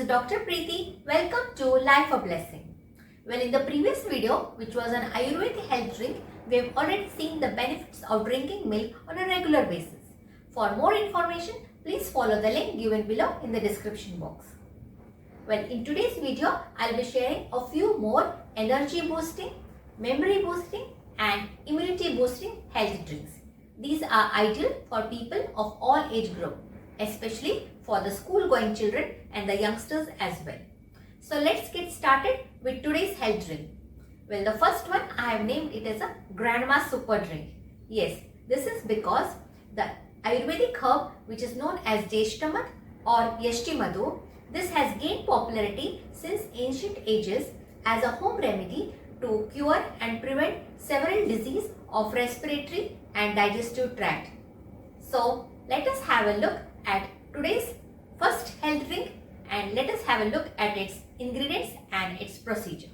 is Dr. Preeti. Welcome to Life of Blessing. Well, in the previous video, which was an Ayurvedic health drink, we have already seen the benefits of drinking milk on a regular basis. For more information, please follow the link given below in the description box. Well, in today's video, I'll be sharing a few more energy boosting, memory boosting and immunity boosting health drinks. These are ideal for people of all age group, especially for the school going children and the youngsters as well. So let's get started with today's health drink. Well, the first one I have named it as a Grandma Super Drink. Yes, this is because the Ayurvedic herb which is known as Jeshtamad or Yashtimadu, this has gained popularity since ancient ages as a home remedy to cure and prevent several diseases of respiratory and digestive tract. So let us have a look at today's first health drink and let us have a look at its ingredients and its procedure.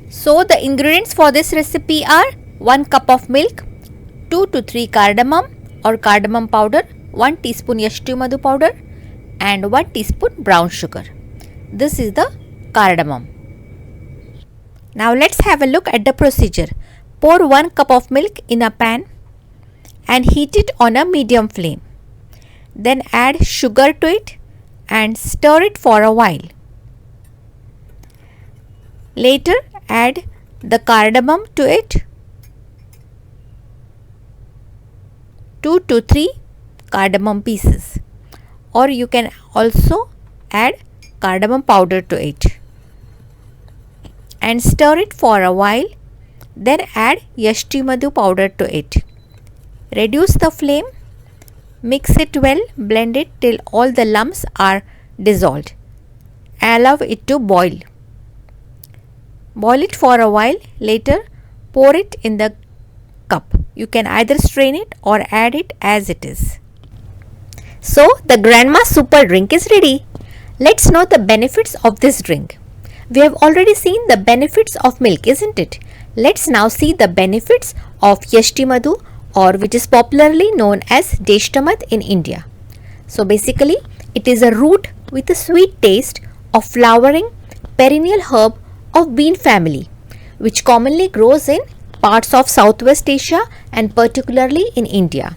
So the ingredients for this recipe are 1 cup of milk, 2 to 3 cardamom or cardamom powder, 1 teaspoon Yashtimadu powder and 1 teaspoon brown sugar. This is the cardamom. Now let's have a look at the procedure. Pour 1 cup of milk in a pan and heat it on a medium flame. Then add sugar to it and stir it for a while. Later add the cardamom to it, 2 to 3 cardamom pieces, or you can also add cardamom powder to it and stir it for a while. Then add Yashtimadu powder to it. Reduce the flame. Mix it well, blend it till all the lumps are dissolved. Allow it to boil. Boil it for a while. Later, pour it in the cup. You can either strain it or add it as it is. So, the Grandma Super Drink is ready. Let's know the benefits of this drink. We have already seen the benefits of milk, isn't it? Let's now see the benefits of Yashtimadu, or which is popularly known as Jeshtamad in India. So basically, it is a root with a sweet taste of flowering perennial herb of bean family, which commonly grows in parts of Southwest Asia and particularly in India.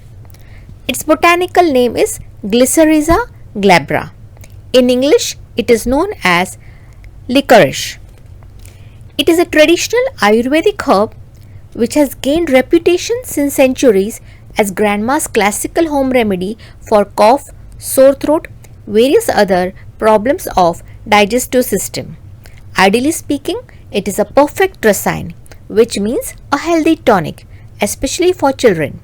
Its botanical name is Glycyrrhiza glabra. In English, it is known as licorice. It is a traditional Ayurvedic herb which has gained reputation since centuries as grandma's classical home remedy for cough, sore throat, various other problems of digestive system. Ideally speaking, it is a perfect racine, which means a healthy tonic, especially for children.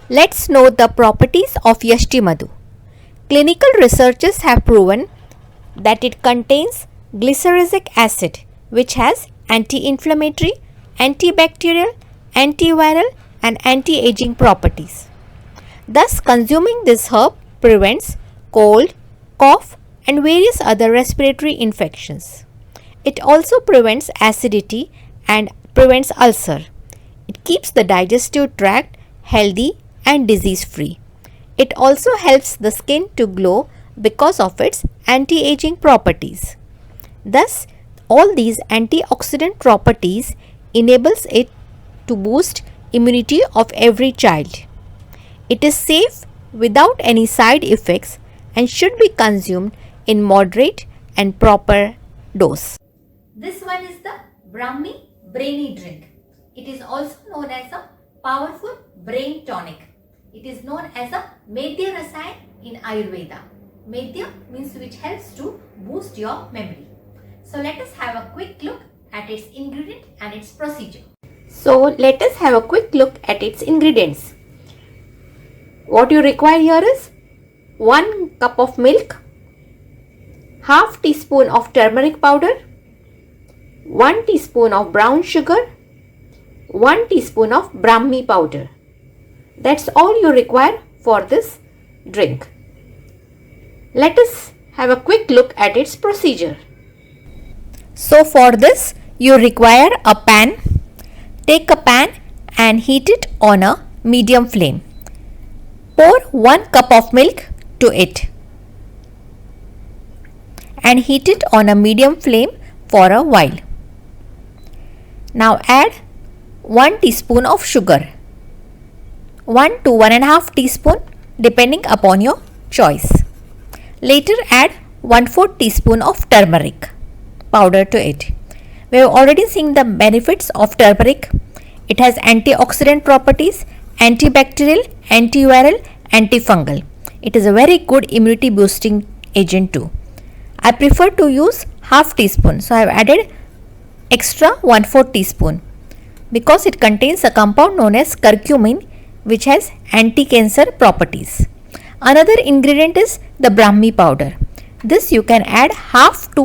Let's know the properties of Yashtimadu. Clinical researchers have proven that it contains glyceric acid, which has anti-inflammatory, antibacterial, antiviral and anti-aging properties. Thus, consuming this herb prevents cold, cough and various other respiratory infections. It also prevents acidity and prevents ulcer. It keeps the digestive tract healthy and disease-free. It also helps the skin to glow because of its anti-aging properties. Thus, all these antioxidant properties enables it to boost immunity of every child. It is safe without any side effects and should be consumed in moderate and proper dose. This one is the Brahmi Brainy Drink. It is also known as a powerful brain tonic. It is known as a Medhya Rasayana in Ayurveda. Medhya means which helps to boost your memory. So let us have a quick look at its ingredient and its procedure. So let us have a quick look at its ingredients. What you require here is 1 cup of milk, half teaspoon of turmeric powder, 1 teaspoon of brown sugar, 1 teaspoon of Brahmi powder. That's all you require for this drink. Let us have a quick look at its procedure. So for this, you require a pan. Take a pan and heat it on a medium flame. Pour 1 cup of milk to it. and heat it on a medium flame for a while. Now add 1 teaspoon of sugar, 1 to 1.5 teaspoon depending upon your choice. Later add 1/4 teaspoon of turmeric powder to it. We have already seen the benefits of turmeric. It has antioxidant properties, antibacterial, antiviral, antifungal. It is a very good immunity boosting agent too. I prefer to use half teaspoon, so I have added extra 1/4 teaspoon because it contains a compound known as curcumin, which has anti-cancer properties. Another ingredient is the Brahmi powder. This you can add half to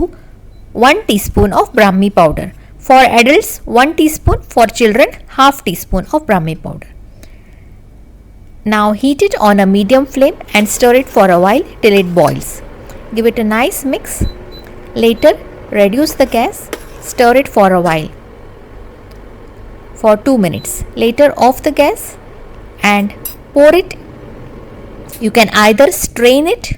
1 teaspoon of Brahmi powder. For adults 1 teaspoon, for children half teaspoon of Brahmi powder. Now heat it on a medium flame and stir it for a while till it boils. Give it a nice mix. Later reduce the gas, stir it for a while for 2 minutes. Later off the gas and pour it. You can either strain it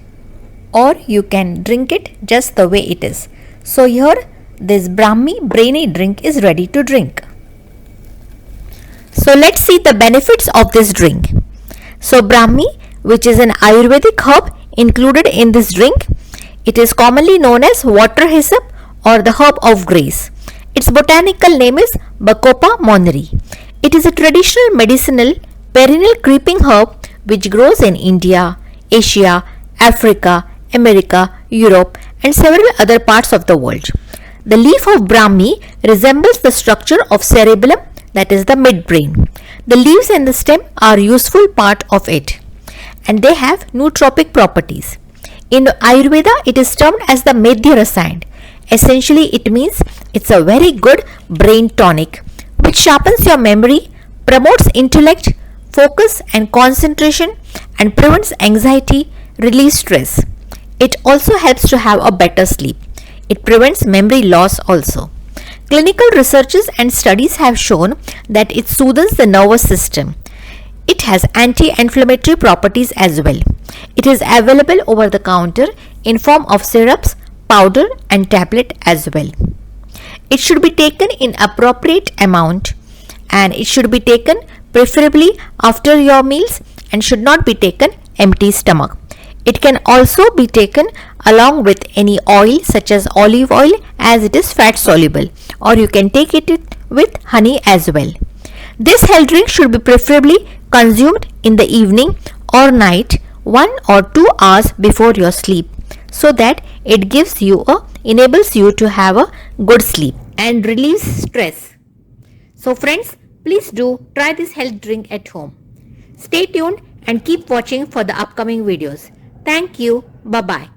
or you can drink it just the way it is. So here this Brahmi brainy drink is ready to drink. So let's see the benefits of this drink. So Brahmi, which is an Ayurvedic herb included in this drink, it is commonly known as water hyssop or the herb of grace. Its botanical name is Bacopa monnieri. It is a traditional medicinal perennial creeping herb which grows in India, Asia, Africa, America, Europe and several other parts of the world. The leaf of Brahmi resembles the structure of cerebellum, that is the midbrain. The leaves and the stem are useful part of it and they have nootropic properties. In Ayurveda it is termed as the Medhya Rasayan. Essentially it means it's a very good brain tonic which sharpens your memory, promotes intellect, focus and concentration and prevents anxiety, relieves stress. It also helps to have a better sleep. It prevents memory loss also. Clinical researches and studies have shown that it soothes the nervous system. It has anti-inflammatory properties as well. It is available over the counter in form of syrups, powder and tablet as well. It should be taken in appropriate amount and it should be taken preferably after your meals and should not be taken empty stomach. It can also be taken along with any oil such as olive oil as it is fat soluble, or you can take it with honey as well. This health drink should be preferably consumed in the evening or night 1 or 2 hours before your sleep so that it enables you to have a good sleep and relieves stress. So friends, please do try this health drink at home. Stay tuned and keep watching for the upcoming videos. Thank you. Bye-bye.